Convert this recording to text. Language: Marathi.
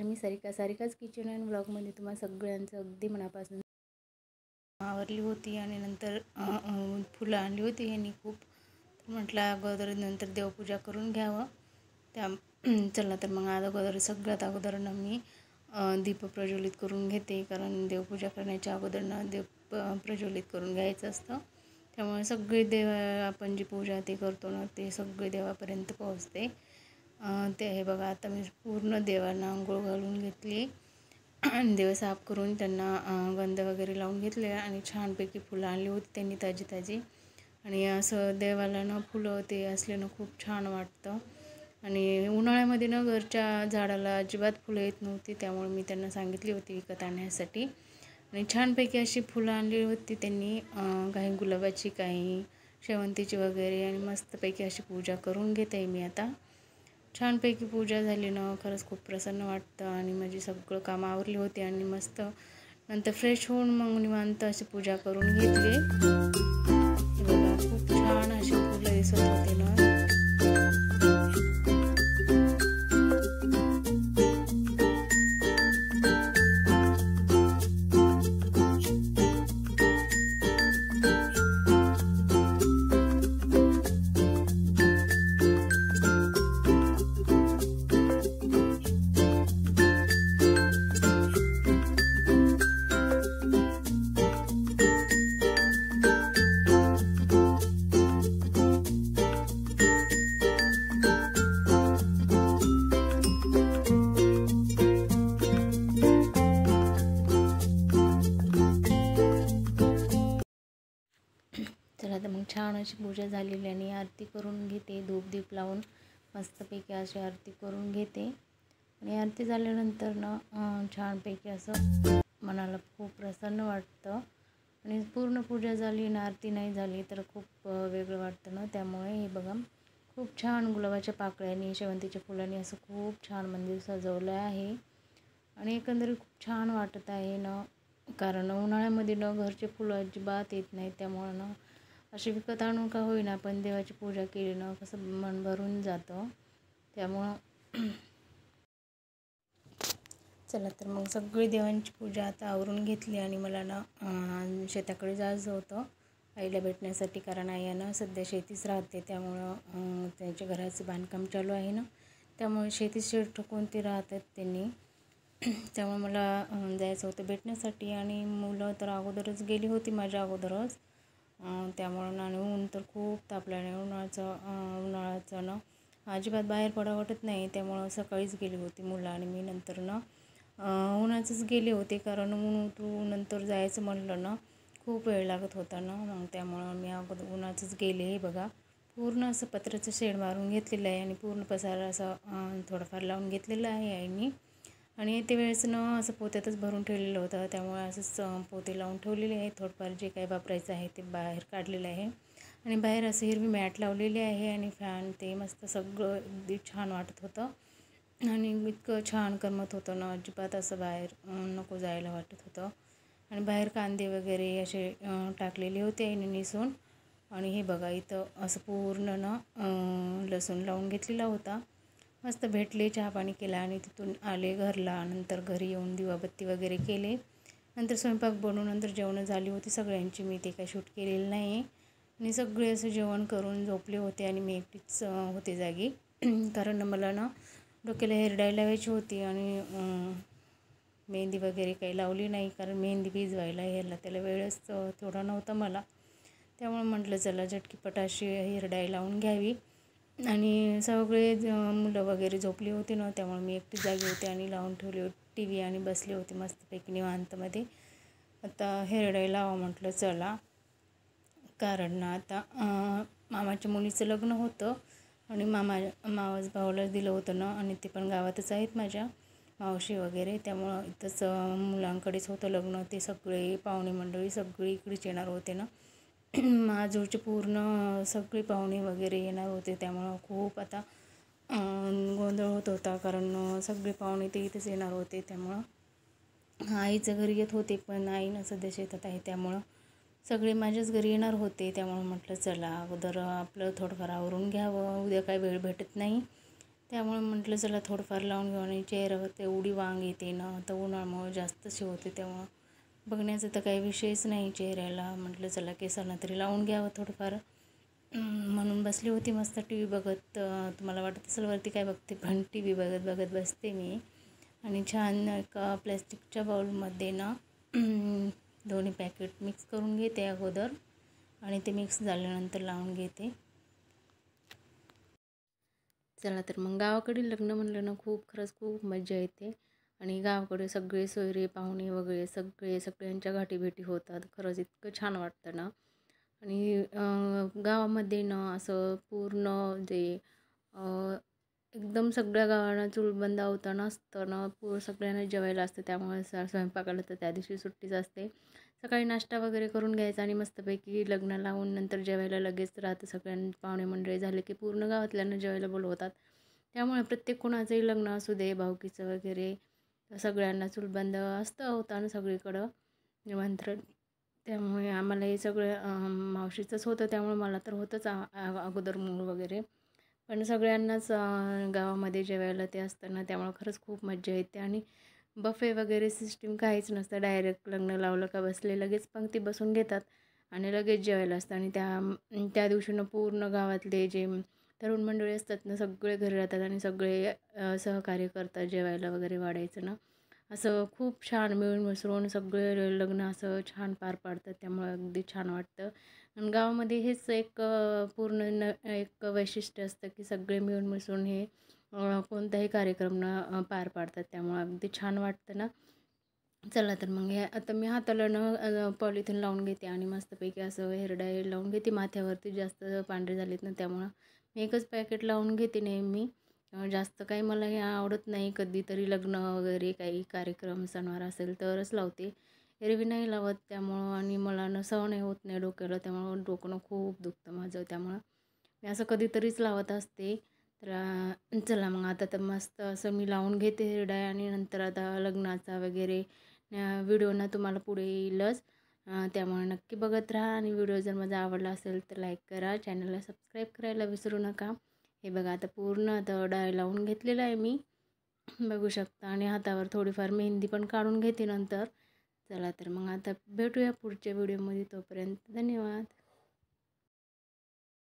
मी सारिकाच किचन अँड ब्लॉगमध्ये तुम्हाला सगळ्यांचं अगदी मनापासून आवरली होती आणि नंतर फुलं आणली होती यांनी खूप. तर म्हटलं अगोदर नंतर देवपूजा करून घ्यावं. चला तर मग अगोदर सगळ्यात अगोदर मी दीप प्रज्वलित करून घेते, कारण देवपूजा करण्याच्या अगोदर दीप प्रज्वलित करून घ्यायचं असतं. त्यामुळे सगळे देव आपण जी पूजा ते करतो ते सगळे देवापर्यंत पोहोचते. ते हे बघा, आता मी पूर्ण देवांना अंघोळ घालून घेतली आणि देव साफ करून त्यांना गंध वगैरे लावून घेतले आणि छानपैकी फुलं आणली होती त्यांनी ताजी. आणि असं देवाला फुलं ते असल्यानं खूप छान वाटतं. आणि उन्हाळ्यामध्ये घरच्या झाडाला अजिबात फुलं येत नव्हती, त्यामुळे मी त्यांना सांगितली होती विकत आणण्यासाठी. आणि छानपैकी अशी फुलं आणली होती त्यांनी, काही गुलाबाची, काही शेवंतीची वगैरे. आणि मस्तपैकी अशी पूजा करून घेते मी आता. छानपैकी पूजा झाली खरंच खूप प्रसन्न वाटतं. आणि माझी सगळं काम आवरली होती आणि मस्त नंतर फ्रेश होऊन मग निवांत अशी पूजा करून घेतली. बघा, खूप छान अशी फुलं दिसत होते चला तर मग छान अशी पूजा झालेली आणि आरती करून घेते. धूप दीप लावून मस्तपैकी अशी आरती करून घेते. आणि आरती झाल्यानंतर छानपैकी असं मनाला खूप प्रसन्न वाटतं. आणि पूर्ण पूजा झाली आणि आरती नाही झाली तर खूप वेगळं वाटतं त्यामुळे हे बघा, खूप छान गुलाबाच्या पाकळ्यांनी, शेवंतीच्या फुलांनी असं खूप छान मंदिर सजवलं आहे. आणि एकंदरीत खूप छान वाटत आहे कारण उन्हाळ्यामध्ये घरचे फुलं अजिबात येत नाही. त्यामुळं अशी विकत आणून का होईना पण देवाची पूजा केली कसं मन भरून जातं. त्यामुळं चला तर मग सगळी देवांची पूजा आता आवरून घेतली आणि मला शेताकडे जायचं होतं आईला भेटण्यासाठी, कारण आई सध्या शेतीच राहते. त्यामुळं त्यांच्या घराचं बांधकाम चालू आहे त्यामुळे शेतीत शेड ठोकून ते राहतात त्यांनी. त्यामुळे मला जायचं होतं भेटण्यासाठी. आणि मुलं तर अगोदरच गेली होती माझ्या अगोदरच. त्यामुळं आणि ऊन तर खूप तापल्याने उन्हाळ्याचं अजिबात बाहेर पडा वाटत नाही. त्यामुळं सकाळीच गेली होती मुलं आणि मी नंतर उन्हाचंच गेले होते, कारण नंतर जायचं म्हणलं खूप वेळ लागत होता मग त्यामुळं मी अगोदर उन्हाचंच गेले. हे बघा, पूर्ण असं पत्र्याचं शेड मारून घेतलेलं आहे आणि पूर्ण पसारा असं थोडंफार लावून घेतलेलं आहे आईनी. आणि ते वेळेस असं पोत्यातच भरून ठेवलेलं होतं, त्यामुळे असंच पोते लावून ठेवलेले आहे. थोडंफार जे काही वापरायचं आहे ते बाहेर काढलेलं आहे. आणि बाहेर असं हिरवी मॅट लावलेली आहे आणि फॅन ते मस्त सगळं अगदी छान वाटत होतं. आणि इतकं छान करमत होतं अजिबात असं बाहेर नको जायला वाटत होतं. आणि बाहेर कांदे वगैरे असे टाकलेले होते आईने निसून. आणि हे बघा, इथं असं पूर्ण लसूण लावून घेतलेला होता. मस्त भेटले, चहा पाणी केला आणि तिथून आले घरला. नंतर घरी येऊन दिवाबत्ती वगैरे केले. नंतर स्वयंपाक बनवून नंतर जेवणं झाली होती सगळ्यांची. मी ते काही शूट केलेलं नाही. आणि सगळे असं जेवण करून झोपले होते आणि मी एकटीच होते जागी. कारण मला डोक्याला हेअर डाय लावायची होती आणि मेहंदी वगैरे काही लावली नाही, कारण मेहंदी भिजवायला त्याला वेळच थोडा नव्हता मला. त्यामुळे म्हटलं चला झटकीपट अशी हेअर डाय लावून घ्यावी. आणि सगळे मुलं वगैरे झोपली होती त्यामुळे मी एकटी जागी होते आणि लावून ठेवली होती TV आणि बसले होते मस्तपैकी निवांतमध्ये. आता हेअर डाय लावा म्हटलं चला, कारण आता मामाच्या मुलीचं लग्न होतं आणि मावस भावाला दिलं होतं आणि ते पण गावातच आहेत माझ्या मावशी वगैरे. त्यामुळं इथंच मुलांकडेच होतं लग्न. ते सगळे पाहुणे मंडळी सगळी इकडेच येणार होते माझ्याजवळचे पूर्ण सगळे पाहुणे वगैरे येणार होते. त्यामुळं खूप आता गोंधळ होत होता, कारण सगळे पाहुणे ते इथेच येणार होते. त्यामुळं आईचं घरी येत होते, पण आई सध्या शेतात आहे त्यामुळं सगळे माझ्याच घरी येणार होते. त्यामुळं म्हटलं चला अगोदर आपलं थोडंफार आवरून घ्यावं, उद्या काय वेळ भेटत नाही. त्यामुळे म्हटलं चला थोडंफार लावून घेऊ. आणि चेहऱ्यावर ते एवढी वांग येते ना, तर उन्हामुळे जास्तच होते, तेव्हा बघण्याचा तर काही विषयच नाही चेहऱ्याला. म्हटलं चला केसांना तरी लावून घ्यावं थोडंफार. म्हणून बसली होती मस्त टी व्ही बघत. तुम्हाला वाटत असेल वरती काय बघते, पण टी व्ही बघत बघत बसते मी. आणि छान एका प्लॅस्टिकच्या बाउलमध्ये ना दोन्ही पॅकेट मिक्स करून घेते अगोदर, आणि ते मिक्स झाल्यानंतर लावून घेते. चला तर मग गावाकडील लग्न म्हणलं ना, खरंच खूप मजा येते. आणि गावाकडे सगळे सोयरे पाहुणे वगैरे सगळ्यांच्या गाठीभेटी होतात. खरंच इतकं छान वाटतं ना. आणि गावामध्ये ना असं पूर्ण जे एकदम सगळ्या गावांना चूलबंद होताना असतं ना, सगळ्यांना जेवायला असतं. त्यामुळे स्वयंपाकाला तर त्या दिवशी सुट्टीच असते. सकाळी नाश्ता वगैरे करून घ्यायचा आणि मस्तपैकी लग्न लावून नंतर जेवायला लगेच राहतं. सगळ्यांनी पाहुणे मंडळी झाले की पूर्ण गावातल्यांना जेवायला बोलवतात. त्यामुळे प्रत्येक कोणाचंही लग्न असू दे, भाऊकीचं वगैरे, सगळ्यांना चूलबंद असतं होताना सगळीकडं निमंत्रण. त्यामुळे आम्हाला हे सगळं मावशीचंच होतं, त्यामुळे मला तर होतंच अगोदर मूल वगैरे. पण सगळ्यांनाच गावामध्ये जेवायला ते असतं ना, त्यामुळे खरंच खूप मजा येते. आणि बफे वगैरे सिस्टीम काहीच नसतं. डायरेक्ट लग्न लावलं का बसले, लगेच पंक्ती बसून घेतात आणि लगेच जेवायला असतं. आणि त्या दिवशीनं पूर्ण गावातले जे तरुण मंडळी असतात ना, सगळे घरी राहतात आणि सगळे सहकार्य करतात जेवायला वगैरे वाढायचं ना. असं खूप छान मिळून मिसळून सगळे लग्न असं छान पार पाडतात. त्यामुळे अगदी छान वाटतं. आणि गावामध्ये हेच एक पूर्ण एक वैशिष्ट्य असतं की सगळे मिळून मिसळून हे कोणताही कार्यक्रम पार पाडतात. त्यामुळे अगदी छान वाटतं ना. चला तर मग हे आता मी हाताला पॉलिथिन लावून घेते आणि मस्तपैकी असं हेअर डाय लावून घेते माथ्यावरती. जास्त पांढरे झालेत ना, त्यामुळं मी एकच पॅकेट लावून घेते नेहमी. जास्त काही मला हे आवडत नाही. कधीतरी लग्न वगैरे काही कार्यक्रम सणवार असेल तरच लावते, एरवी नाही लावत. त्यामुळं आणि मला सहन होत नाही डोक्याला, त्यामुळं डोकं खूप दुखतं माझं. त्यामुळं मी असं कधीतरीच लावत असते. तर चला मग आता तर मस्त असं मी लावून घेते हेअर डाय. आणि नंतर आता लग्नाचा वगैरे व्हिडिओ ना तुम्हाला पुढे येईलच. त्यामुळे नक्की बघत राहा. आणि व्हिडिओ जर माझा आवडला असेल तर लाईक करा, चॅनलला सबस्क्राईब करायला विसरू नका. हे बघा आता पूर्ण आता डाय लावून घेतलेला आहे मी, बघू शकता. आणि हातावर थोडीफार मेहंदी पण काढून घेते नंतर. चला तर मग आता भेटूया पुढच्या व्हिडिओमध्ये. तोपर्यंत धन्यवाद.